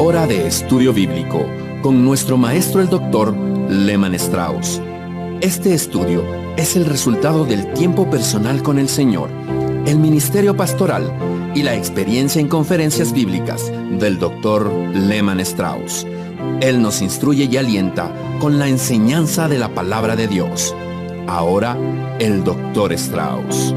Hora de Estudio Bíblico con nuestro maestro el Dr. Lehman Strauss. Este estudio es el resultado del tiempo personal con el Señor, el ministerio pastoral y la experiencia en conferencias bíblicas del Dr. Lehman Strauss. Él nos instruye y alienta con la enseñanza de la palabra de Dios. Ahora, el Dr. Strauss.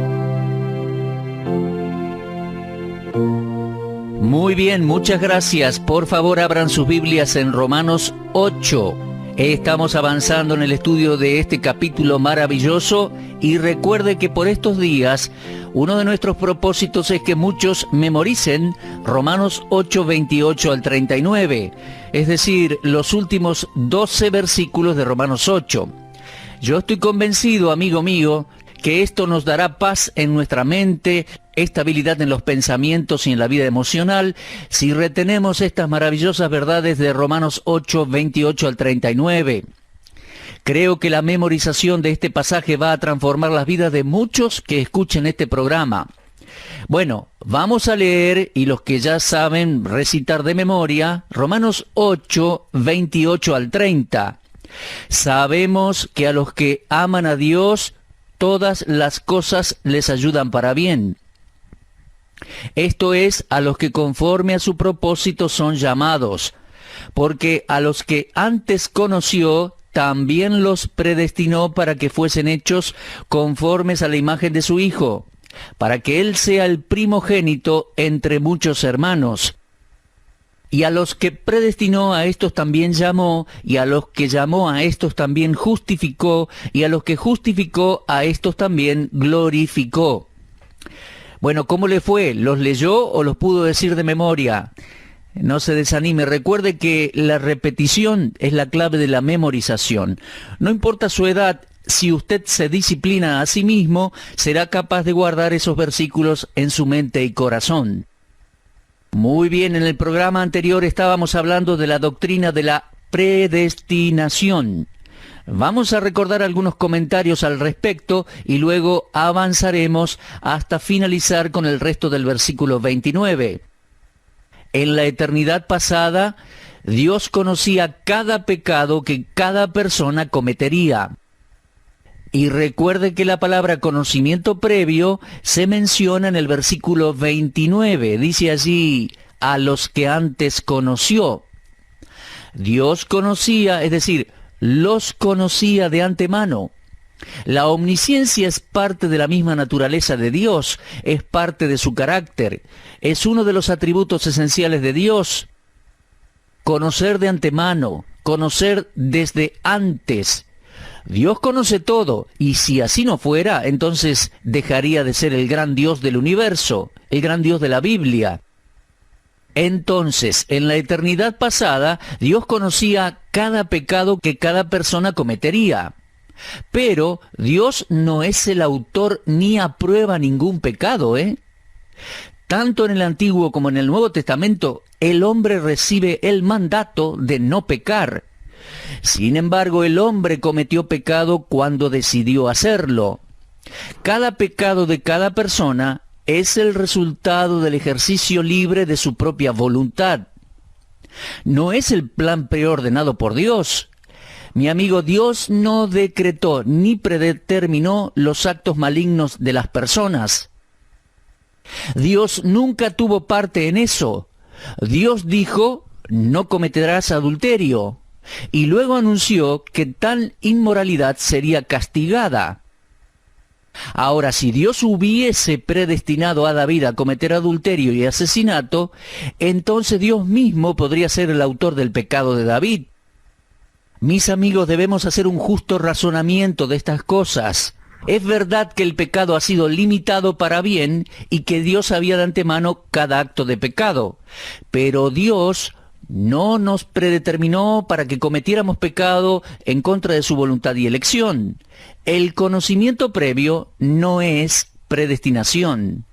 Muy bien, muchas gracias. Por favor, abran sus Biblias en Romanos 8. Estamos avanzando en el estudio de este capítulo maravilloso y recuerde que por estos días uno de nuestros propósitos es que muchos memoricen Romanos 8, 28 al 39, es decir, los últimos 12 versículos de Romanos 8. Yo estoy convencido, amigo mío, que esto nos dará paz en nuestra mente, estabilidad en los pensamientos y en la vida emocional, si retenemos estas maravillosas verdades de Romanos 8, 28 al 39. Creo que la memorización de este pasaje va a transformar las vidas de muchos que escuchen este programa. Bueno, vamos a leer, y los que ya saben recitar de memoria, Romanos 8, 28 al 30. Sabemos que a los que aman a Dios, todas las cosas les ayudan para bien. Esto es, a los que conforme a su propósito son llamados, porque a los que antes conoció, también los predestinó para que fuesen hechos conformes a la imagen de su Hijo, para que Él sea el primogénito entre muchos hermanos. Y a los que predestinó, a estos también llamó, y a los que llamó, a estos también justificó, y a los que justificó, a estos también glorificó. Bueno, ¿cómo le fue? ¿Los leyó o los pudo decir de memoria? No se desanime, recuerde que la repetición es la clave de la memorización. No importa su edad, si usted se disciplina a sí mismo, será capaz de guardar esos versículos en su mente y corazón. Muy bien, en el programa anterior estábamos hablando de la doctrina de la predestinación. Vamos a recordar algunos comentarios al respecto y luego avanzaremos hasta finalizar con el resto del versículo 29. En la eternidad pasada, Dios conocía cada pecado que cada persona cometería. Y recuerde que la palabra conocimiento previo se menciona en el versículo 29. Dice allí, a los que antes conoció. Dios conocía, es decir, los conocía de antemano. La omnisciencia es parte de la misma naturaleza de Dios, es parte de su carácter, es uno de los atributos esenciales de Dios. Conocer de antemano, conocer desde antes. Dios conoce todo, y si así no fuera, entonces dejaría de ser el gran Dios del universo, el gran Dios de la Biblia. Entonces, en la eternidad pasada, Dios conocía cada pecado que cada persona cometería. Pero Dios no es el autor ni aprueba ningún pecado, Tanto en el Antiguo como en el Nuevo Testamento, el hombre recibe el mandato de no pecar. Sin embargo, el hombre cometió pecado cuando decidió hacerlo. Cada pecado de cada persona es el resultado del ejercicio libre de su propia voluntad. No es el plan preordenado por Dios. Mi amigo, Dios no decretó ni predeterminó los actos malignos de las personas. Dios nunca tuvo parte en eso. Dios dijo, no cometerás adulterio. Y luego anunció que tal inmoralidad sería castigada. Ahora, si Dios hubiese predestinado a David a cometer adulterio y asesinato, entonces Dios mismo podría ser el autor del pecado de David. Mis amigos, debemos hacer un justo razonamiento de estas cosas. Es verdad que el pecado ha sido limitado para bien y que Dios sabía de antemano cada acto de pecado, pero Dios no nos predeterminó para que cometiéramos pecado en contra de su voluntad y elección. El conocimiento previo no es predestinación.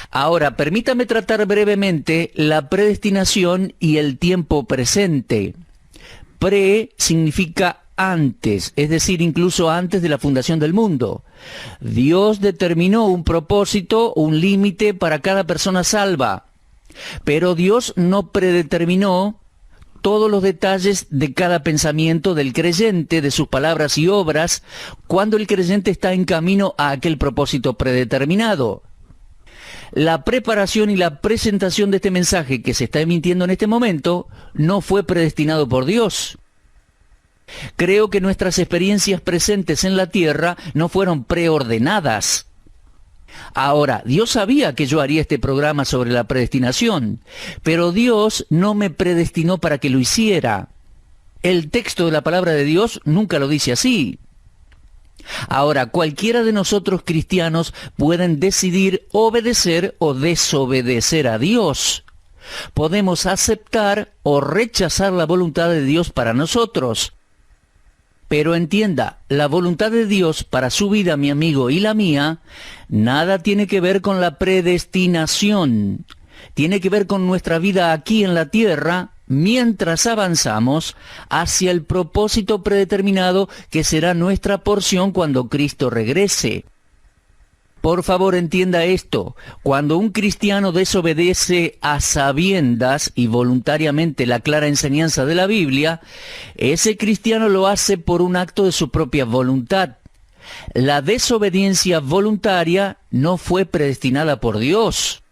Ahora, permítame tratar brevemente la predestinación y el tiempo presente. Pre significa antes, es decir, incluso antes de la fundación del mundo. Dios determinó un propósito, un límite para cada persona salva. Pero Dios no predeterminó todos los detalles de cada pensamiento del creyente, de sus palabras y obras, cuando el creyente está en camino a aquel propósito predeterminado. La preparación y la presentación de este mensaje que se está emitiendo en este momento no fue predestinado por Dios. Creo que nuestras experiencias presentes en la tierra no fueron preordenadas. Ahora, Dios sabía que yo haría este programa sobre la predestinación, pero Dios no me predestinó para que lo hiciera. El texto de la palabra de Dios nunca lo dice así. Ahora, cualquiera de nosotros cristianos pueden decidir obedecer o desobedecer a Dios. Podemos aceptar o rechazar la voluntad de Dios para nosotros. Pero entienda, la voluntad de Dios para su vida, mi amigo, y la mía, nada tiene que ver con la predestinación. Tiene que ver con nuestra vida aquí en la tierra, mientras avanzamos hacia el propósito predeterminado que será nuestra porción cuando Cristo regrese. Por favor, entienda esto. Cuando un cristiano desobedece a sabiendas y voluntariamente la clara enseñanza de la Biblia, ese cristiano lo hace por un acto de su propia voluntad. La desobediencia voluntaria no fue predestinada por Dios.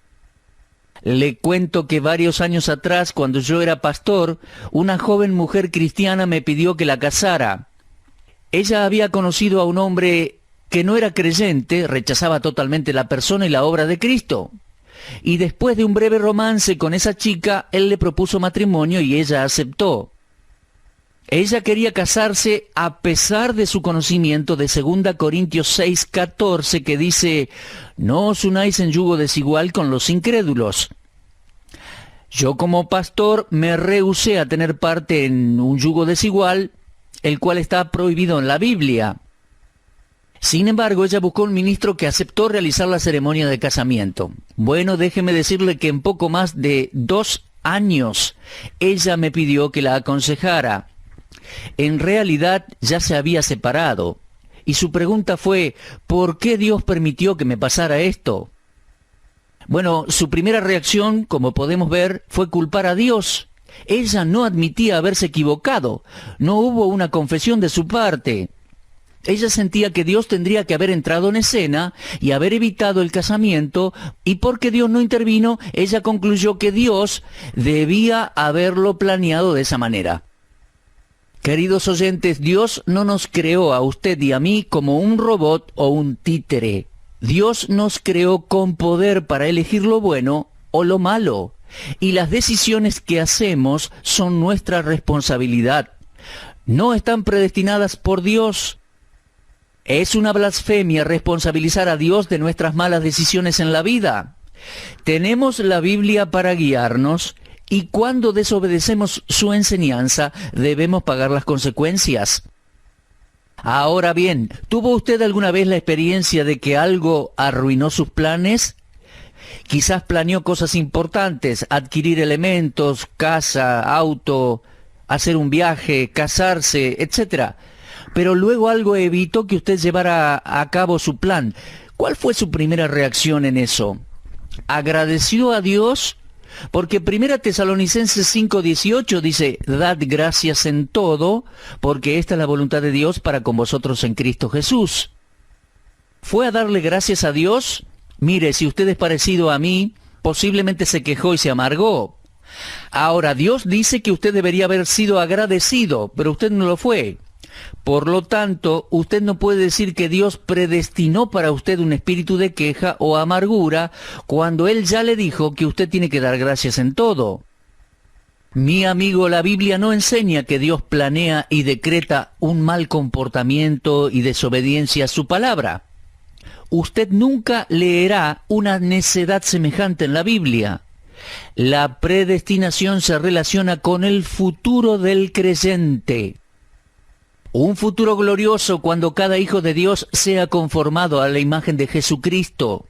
Le cuento que varios años atrás, cuando yo era pastor, una joven mujer cristiana me pidió que la casara. Ella había conocido a un hombre que no era creyente, rechazaba totalmente la persona y la obra de Cristo. Y después de un breve romance con esa chica, él le propuso matrimonio y ella aceptó. Ella quería casarse a pesar de su conocimiento de 2 Corintios 6:14, que dice: no os unáis en yugo desigual con los incrédulos. Yo como pastor me rehusé a tener parte en un yugo desigual, el cual está prohibido en la Biblia. Sin embargo, ella buscó un ministro que aceptó realizar la ceremonia de casamiento. Bueno, déjeme decirle que en poco más de 2 años, ella me pidió que la aconsejara. En realidad, ya se había separado. Y su pregunta fue: ¿por qué Dios permitió que me pasara esto? Bueno, su primera reacción, como podemos ver, fue culpar a Dios. Ella no admitía haberse equivocado. No hubo una confesión de su parte. Ella sentía que Dios tendría que haber entrado en escena y haber evitado el casamiento, y porque Dios no intervino, ella concluyó que Dios debía haberlo planeado de esa manera. Queridos oyentes, Dios no nos creó a usted y a mí como un robot o un títere. Dios nos creó con poder para elegir lo bueno o lo malo, y las decisiones que hacemos son nuestra responsabilidad. No están predestinadas por Dios. Es una blasfemia responsabilizar a Dios de nuestras malas decisiones en la vida. Tenemos la Biblia para guiarnos, y cuando desobedecemos su enseñanza, debemos pagar las consecuencias. Ahora bien, ¿tuvo usted alguna vez la experiencia de que algo arruinó sus planes? Quizás planeó cosas importantes: adquirir elementos, casa, auto, hacer un viaje, casarse, etc. Pero luego algo evitó que usted llevara a cabo su plan. ¿Cuál fue su primera reacción en eso? ¿Agradeció a Dios? Porque 1 Tesalonicenses 5:18 dice: dad gracias en todo, porque esta es la voluntad de Dios para con vosotros en Cristo Jesús. ¿Fue a darle gracias a Dios? Mire, si usted es parecido a mí, posiblemente se quejó y se amargó. Ahora, Dios dice que usted debería haber sido agradecido, pero usted no lo fue. Por lo tanto, usted no puede decir que Dios predestinó para usted un espíritu de queja o amargura cuando Él ya le dijo que usted tiene que dar gracias en todo. Mi amigo, la Biblia no enseña que Dios planea y decreta un mal comportamiento y desobediencia a su palabra. Usted nunca leerá una necedad semejante en la Biblia. La predestinación se relaciona con el futuro del creyente. Un futuro glorioso cuando cada hijo de Dios sea conformado a la imagen de Jesucristo.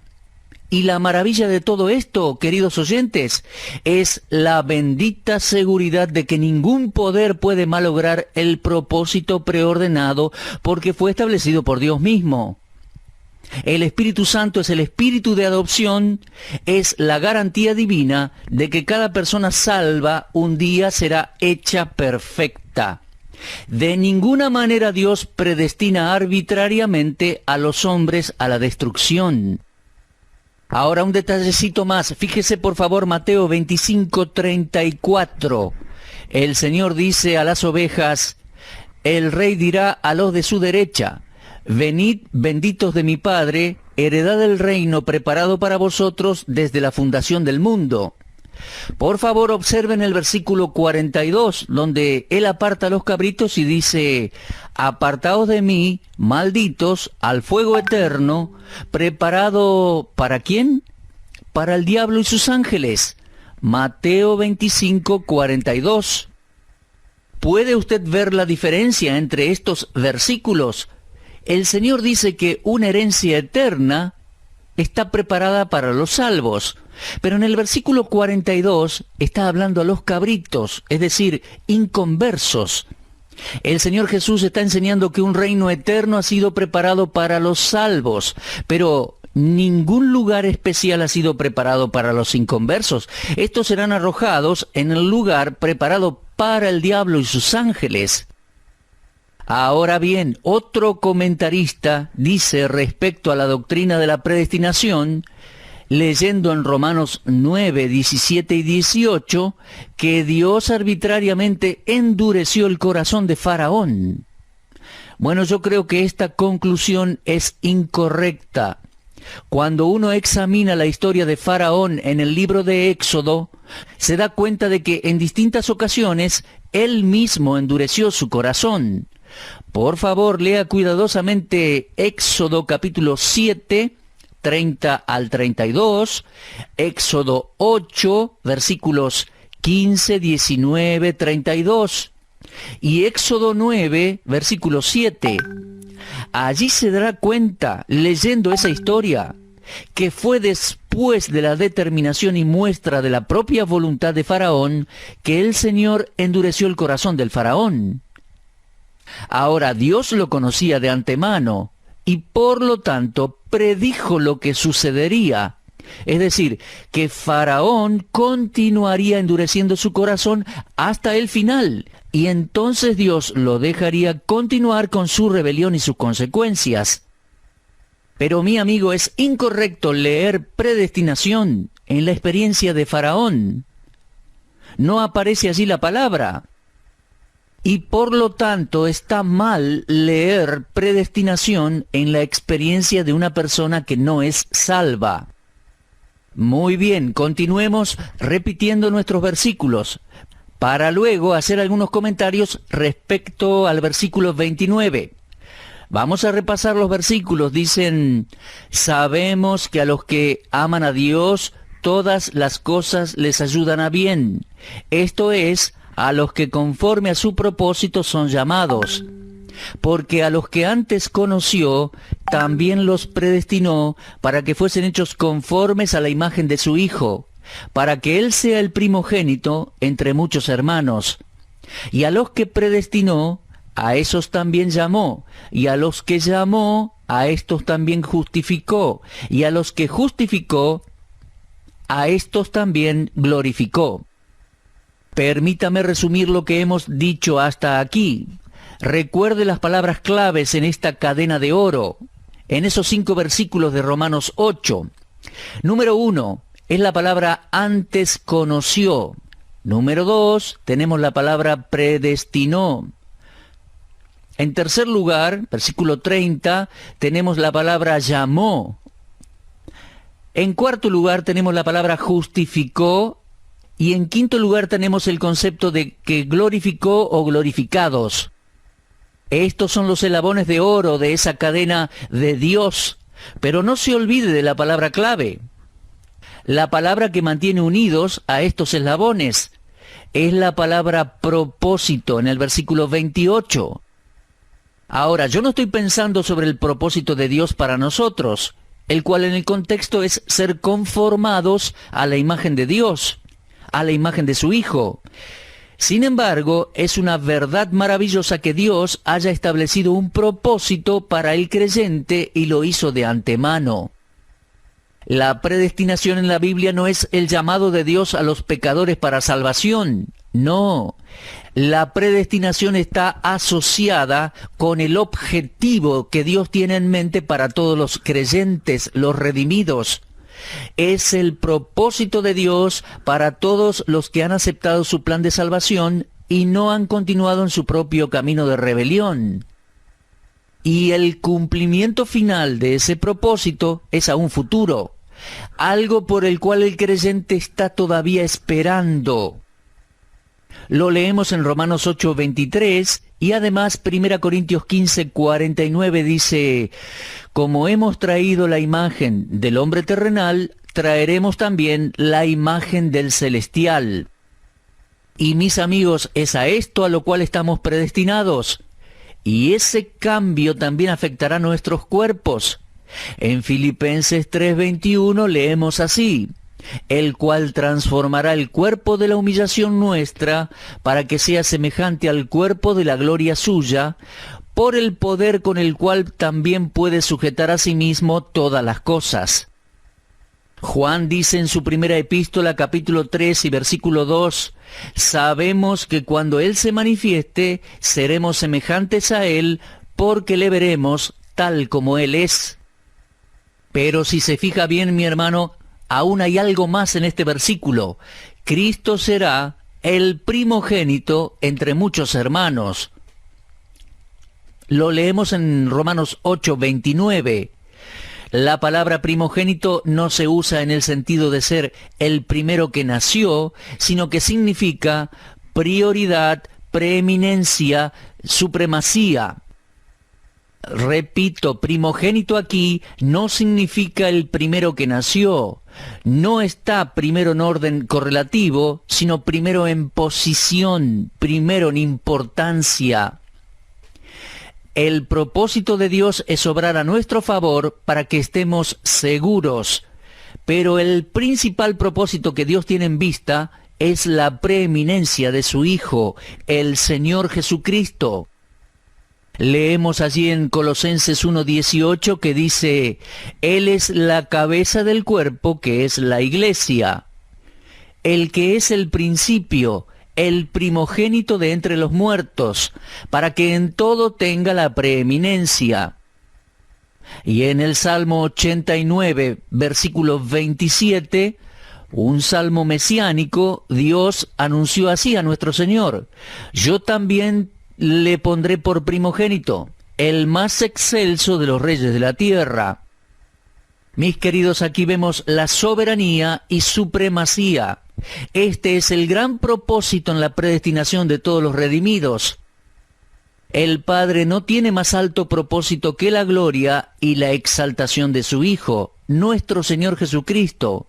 Y la maravilla de todo esto, queridos oyentes, es la bendita seguridad de que ningún poder puede malograr el propósito preordenado porque fue establecido por Dios mismo. El Espíritu Santo es el espíritu de adopción, es la garantía divina de que cada persona salva un día será hecha perfecta. De ninguna manera Dios predestina arbitrariamente a los hombres a la destrucción. Ahora un detallecito más. Fíjese por favor Mateo 25:34. El Señor dice a las ovejas: el rey dirá a los de su derecha: venid, benditos de mi Padre, heredad del reino preparado para vosotros desde la fundación del mundo. Por favor, observen el versículo 42, donde Él aparta a los cabritos y dice: apartaos de mí, malditos, al fuego eterno, preparado, ¿para quién? Para el diablo y sus ángeles. Mateo 25:42. ¿Puede usted ver la diferencia entre estos versículos? El Señor dice que una herencia eterna está preparada para los salvos. Pero en el versículo 42 está hablando a los cabritos, es decir, inconversos. El Señor Jesús está enseñando que un reino eterno ha sido preparado para los salvos, pero ningún lugar especial ha sido preparado para los inconversos. Estos serán arrojados en el lugar preparado para el diablo y sus ángeles. Ahora bien, otro comentarista dice respecto a la doctrina de la predestinación, leyendo en Romanos 9, 17 y 18, que Dios arbitrariamente endureció el corazón de Faraón. Bueno, yo creo que esta conclusión es incorrecta. Cuando uno examina la historia de Faraón en el libro de Éxodo, se da cuenta de que en distintas ocasiones él mismo endureció su corazón. Por favor, lea cuidadosamente Éxodo capítulo 7, 30 al 32, Éxodo 8, versículos 15, 19, 32, y Éxodo 9, versículo 7. Allí se dará cuenta, leyendo esa historia, que fue después de la determinación y muestra de la propia voluntad de Faraón que el Señor endureció el corazón del Faraón. Ahora, Dios lo conocía de antemano y por lo tanto predijo lo que sucedería. Es decir, que Faraón continuaría endureciendo su corazón hasta el final, y entonces Dios lo dejaría continuar con su rebelión y sus consecuencias. Pero mi amigo, es incorrecto leer predestinación en la experiencia de Faraón. No aparece allí la palabra. Y por lo tanto está mal leer predestinación en la experiencia de una persona que no es salva. Muy bien, continuemos repitiendo nuestros versículos, para luego hacer algunos comentarios respecto al versículo 29. Vamos a repasar los versículos. Dicen: sabemos que a los que aman a Dios, todas las cosas les ayudan a bien. Esto es, a los que conforme a su propósito son llamados. Porque a los que antes conoció, también los predestinó para que fuesen hechos conformes a la imagen de su Hijo, para que Él sea el primogénito entre muchos hermanos. Y a los que predestinó, a esos también llamó, y a los que llamó, a estos también justificó, y a los que justificó, a estos también glorificó. Permítame resumir lo que hemos dicho hasta aquí. Recuerde las palabras claves en esta cadena de oro, en esos 5 versículos de Romanos 8. Número 1, es la palabra antes conoció. Número 2, tenemos la palabra predestinó. En tercer lugar, versículo 30, tenemos la palabra llamó. En cuarto lugar, tenemos la palabra justificó. Y en quinto lugar tenemos el concepto de que glorificó o glorificados. Estos son los eslabones de oro de esa cadena de Dios. Pero no se olvide de la palabra clave. La palabra que mantiene unidos a estos eslabones es la palabra propósito en el versículo 28. Ahora, yo no estoy pensando sobre el propósito de Dios para nosotros, el cual en el contexto es ser conformados a la imagen de Dios, a la imagen de su Hijo. Sin embargo, es una verdad maravillosa que Dios haya establecido un propósito para el creyente y lo hizo de antemano. La predestinación en la Biblia no es el llamado de Dios a los pecadores para salvación. No, la predestinación está asociada con el objetivo que Dios tiene en mente para todos los creyentes, los redimidos. Es el propósito de Dios para todos los que han aceptado su plan de salvación y no han continuado en su propio camino de rebelión. Y el cumplimiento final de ese propósito es aún futuro, algo por el cual el creyente está todavía esperando. Lo leemos en Romanos 8:23 y además 1 Corintios 15:49 dice: como hemos traído la imagen del hombre terrenal, traeremos también la imagen del celestial. Y mis amigos, es a esto a lo cual estamos predestinados. Y ese cambio también afectará nuestros cuerpos. En Filipenses 3:21 leemos así: el cual transformará el cuerpo de la humillación nuestra para que sea semejante al cuerpo de la gloria suya, por el poder con el cual también puede sujetar a sí mismo todas las cosas. Juan dice en su primera epístola, capítulo 3 y versículo 2, sabemos que cuando Él se manifieste, seremos semejantes a Él, porque le veremos tal como Él es. Pero si se fija bien, mi hermano, aún hay algo más en este versículo. Cristo será el primogénito entre muchos hermanos. Lo leemos en Romanos 8:29. La palabra primogénito no se usa en el sentido de ser el primero que nació, sino que significa prioridad, preeminencia, supremacía. Repito, primogénito aquí no significa el primero que nació. No está primero en orden correlativo, sino primero en posición, primero en importancia. El propósito de Dios es obrar a nuestro favor para que estemos seguros, pero el principal propósito que Dios tiene en vista es la preeminencia de su Hijo, el Señor Jesucristo. Leemos allí en Colosenses 1:18 que dice: Él es la cabeza del cuerpo, que es la iglesia, el que es el principio, el primogénito de entre los muertos, para que en todo tenga la preeminencia. Y en el Salmo 89, versículo 27, un salmo mesiánico, Dios anunció así a nuestro Señor: yo también le pondré por primogénito, el más excelso de los reyes de la tierra. Mis queridos, aquí vemos la soberanía y supremacía. Este es el gran propósito en la predestinación de todos los redimidos. El Padre no tiene más alto propósito que la gloria y la exaltación de su Hijo, nuestro Señor Jesucristo.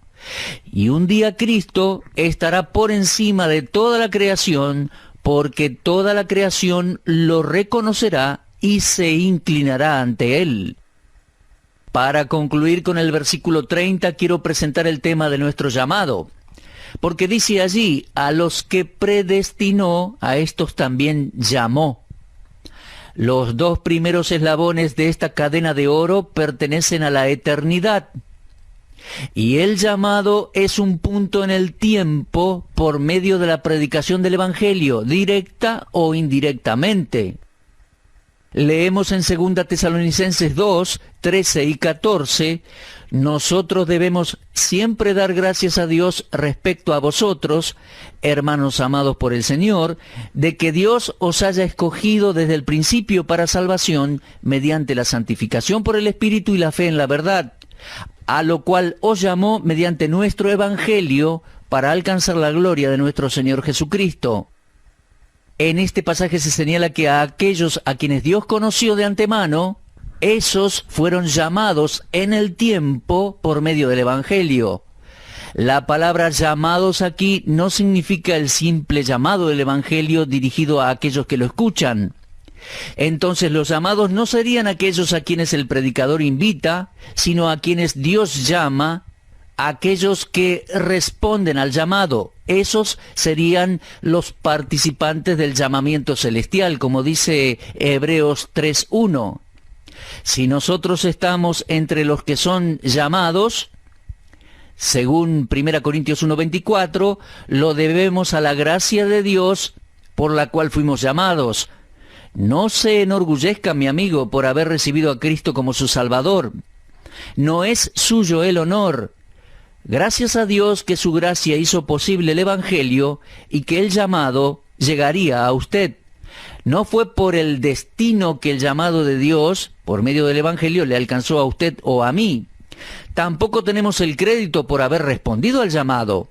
Y un día Cristo estará por encima de toda la creación, porque toda la creación lo reconocerá y se inclinará ante Él. Para concluir con el versículo 30, quiero presentar el tema de nuestro llamado, porque dice allí: a los que predestinó, a estos también llamó. Los dos primeros eslabones de esta cadena de oro pertenecen a la eternidad. Y el llamado es un punto en el tiempo por medio de la predicación del Evangelio, directa o indirectamente. Leemos en 2 Tesalonicenses 2, 13 y 14, nosotros debemos siempre dar gracias a Dios respecto a vosotros, hermanos amados por el Señor, de que Dios os haya escogido desde el principio para salvación, mediante la santificación por el Espíritu y la fe en la verdad, a lo cual os llamó mediante nuestro Evangelio para alcanzar la gloria de nuestro Señor Jesucristo. En este pasaje se señala que a aquellos a quienes Dios conoció de antemano, esos fueron llamados en el tiempo por medio del Evangelio. La palabra llamados aquí no significa el simple llamado del Evangelio dirigido a aquellos que lo escuchan. Entonces los llamados no serían aquellos a quienes el predicador invita, sino a quienes Dios llama, aquellos que responden al llamado, Esos serían los participantes del llamamiento celestial, como dice Hebreos 3:1. Si nosotros estamos entre los que son llamados, según 1 Corintios 1:24, lo debemos a la gracia de Dios por la cual fuimos llamados. No se enorgullezca, mi amigo, por haber recibido a Cristo como su Salvador. No es suyo el honor. Gracias a Dios que su gracia hizo posible el Evangelio y que el llamado llegaría a usted. No fue por el destino que el llamado de Dios, por medio del Evangelio, le alcanzó a usted o a mí. Tampoco tenemos el crédito por haber respondido al llamado.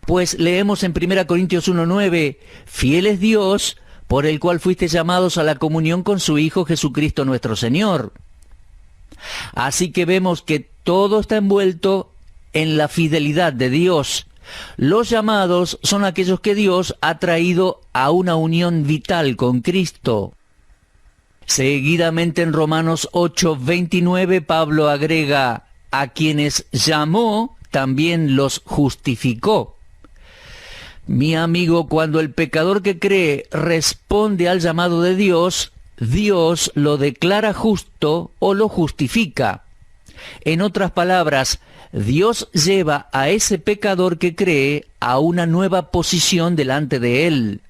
Pues leemos en 1 Corintios 1:9, fiel es Dios, por el cual fuiste llamados a la comunión con su Hijo Jesucristo nuestro Señor. Así que vemos que todo está envuelto en la fidelidad de Dios. Los llamados son aquellos que Dios ha traído a una unión vital con Cristo. Seguidamente en Romanos 8:29 Pablo agrega, a quienes llamó también los justificó. Mi amigo, cuando el pecador que cree responde al llamado de Dios, Dios lo declara justo o lo justifica. En otras palabras, Dios lleva a ese pecador que cree a una nueva posición delante de Él.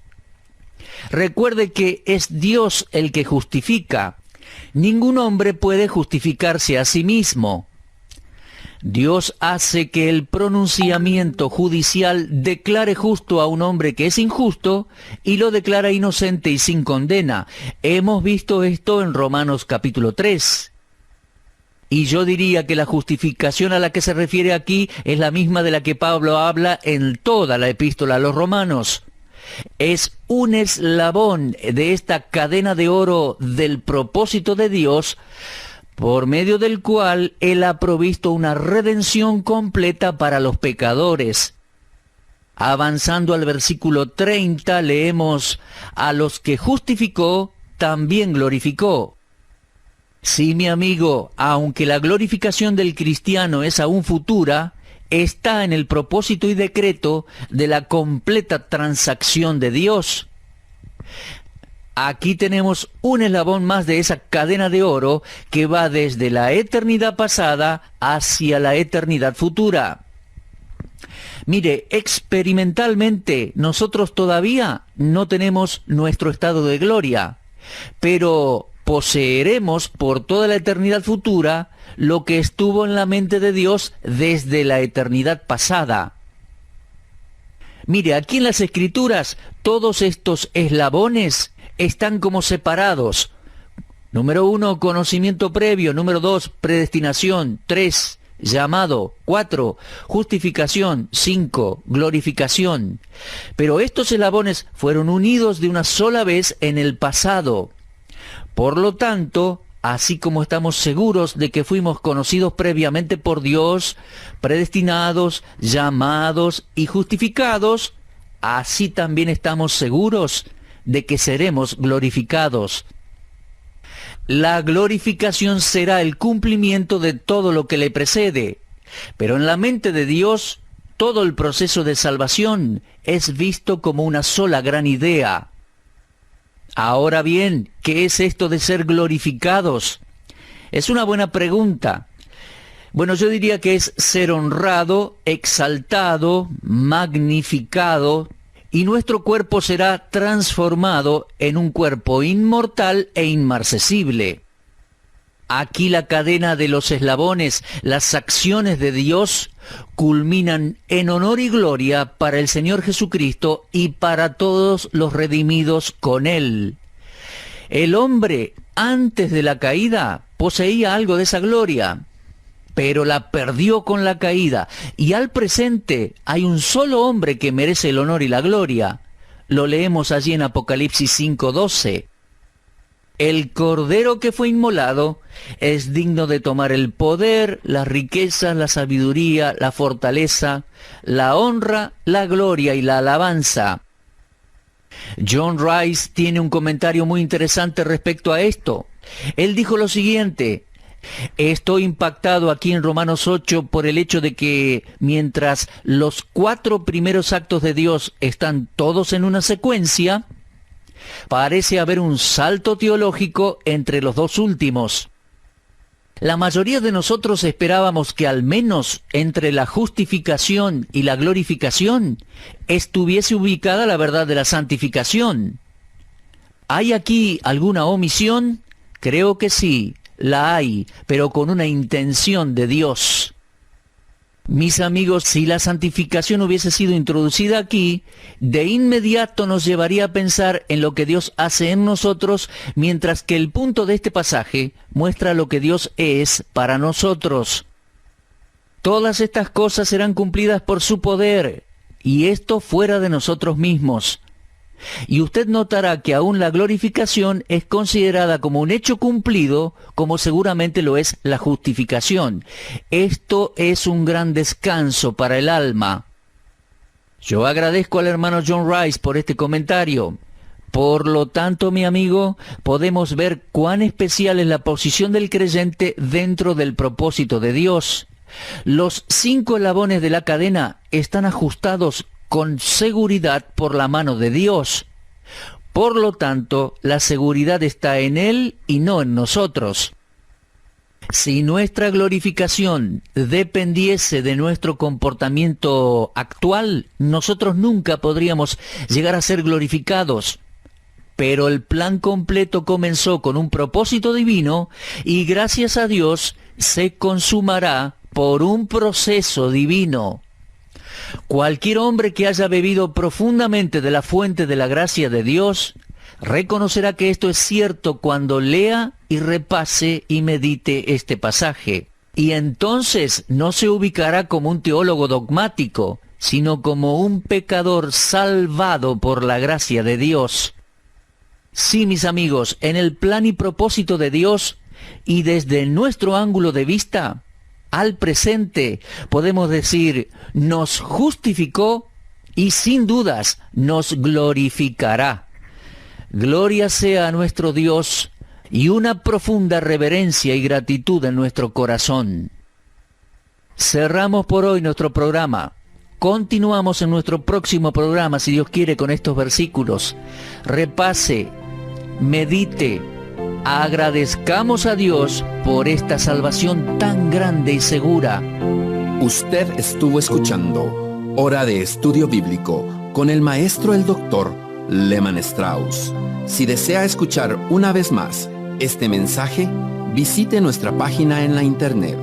Recuerde que es Dios el que justifica. Ningún hombre puede justificarse a sí mismo. Dios hace que el pronunciamiento judicial declare justo a un hombre que es injusto y lo declara inocente y sin condena. Hemos visto esto en Romanos capítulo 3. Y yo diría que la justificación a la que se refiere aquí es la misma de la que Pablo habla en toda la epístola a los romanos. Es un eslabón de esta cadena de oro del propósito de Dios, por medio del cual Él ha provisto una redención completa para los pecadores. Avanzando al versículo 30, leemos, a los que justificó, también glorificó. Sí, mi amigo, aunque la glorificación del cristiano es aún futura, está en el propósito y decreto de la completa transacción de Dios. Aquí tenemos un eslabón más de esa cadena de oro que va desde la eternidad pasada hacia la eternidad futura. Mire, experimentalmente nosotros todavía no tenemos nuestro estado de gloria, pero poseeremos por toda la eternidad futura lo que estuvo en la mente de Dios desde la eternidad pasada. Mire, aquí en las Escrituras todos estos eslabones están como separados. Número 1, conocimiento previo. Número 2, predestinación. 3, llamado. 4, justificación. 5, glorificación. Pero estos eslabones fueron unidos de una sola vez en el pasado. Por lo tanto, así como estamos seguros de que fuimos conocidos previamente por Dios, predestinados, llamados y justificados, así también estamos seguros de que seremos glorificados. La glorificación será el cumplimiento de todo lo que le precede, pero en la mente de Dios, todo el proceso de salvación es visto como una sola gran idea. Ahora bien, ¿qué es esto de ser glorificados? Es una buena pregunta. Bueno, yo diría que es ser honrado, exaltado, magnificado, y nuestro cuerpo será transformado en un cuerpo inmortal e inmarcesible. Aquí la cadena de los eslabones, las acciones de Dios, culminan en honor y gloria para el Señor Jesucristo y para todos los redimidos con Él. El hombre, antes de la caída, poseía algo de esa gloria, pero la perdió con la caída. Y al presente hay un solo hombre que merece el honor y la gloria. Lo leemos allí en Apocalipsis 5:12. El Cordero que fue inmolado es digno de tomar el poder, las riquezas, la sabiduría, la fortaleza, la honra, la gloria y la alabanza. John Rice tiene un comentario muy interesante respecto a esto. Él dijo lo siguiente: Estoy impactado aquí en Romanos 8 por el hecho de que mientras los 4 primeros actos de Dios están todos en una secuencia, parece haber un salto teológico entre los 2 últimos. La mayoría de nosotros esperábamos que al menos entre la justificación y la glorificación estuviese ubicada la verdad de la santificación. ¿Hay aquí alguna omisión? Creo que sí, la hay, pero con una intención de Dios. Mis amigos, si la santificación hubiese sido introducida aquí, de inmediato nos llevaría a pensar en lo que Dios hace en nosotros, mientras que el punto de este pasaje muestra lo que Dios es para nosotros. Todas estas cosas serán cumplidas por su poder, y esto fuera de nosotros mismos. Y usted notará que aún la glorificación es considerada como un hecho cumplido, como seguramente lo es la justificación. Esto es un gran descanso para el alma. Yo agradezco al hermano John Rice por este comentario. Por lo tanto, mi amigo, podemos ver cuán especial es la posición del creyente dentro del propósito de Dios. Los 5 eslabones de la cadena están ajustados con seguridad por la mano de Dios. Por lo tanto, la seguridad está en Él y no en nosotros. Si nuestra glorificación dependiese de nuestro comportamiento actual, nosotros nunca podríamos llegar a ser glorificados. Pero el plan completo comenzó con un propósito divino y gracias a Dios se consumará por un proceso divino. Cualquier hombre que haya bebido profundamente de la fuente de la gracia de Dios, reconocerá que esto es cierto cuando lea y repase y medite este pasaje. Y entonces no se ubicará como un teólogo dogmático, sino como un pecador salvado por la gracia de Dios. Sí, mis amigos, en el plan y propósito de Dios, y desde nuestro ángulo de vista, al presente podemos decir, nos justificó y sin dudas nos glorificará. Gloria sea a nuestro Dios y una profunda reverencia y gratitud en nuestro corazón. Cerramos por hoy nuestro programa. Continuamos en nuestro próximo programa, si Dios quiere, con estos versículos. Repase, medite, agradezcamos a Dios por esta salvación tan grande y segura. Usted estuvo escuchando Hora de Estudio Bíblico con el maestro el doctor Lehman Strauss. Si desea escuchar una vez más este mensaje, visite nuestra página en la internet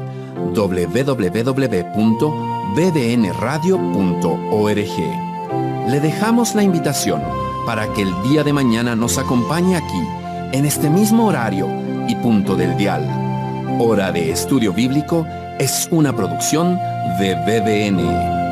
www.bbnradio.org. Le dejamos la invitación para que el día de mañana nos acompañe aquí, en este mismo horario y punto del dial. Hora de Estudio Bíblico es una producción de BBN.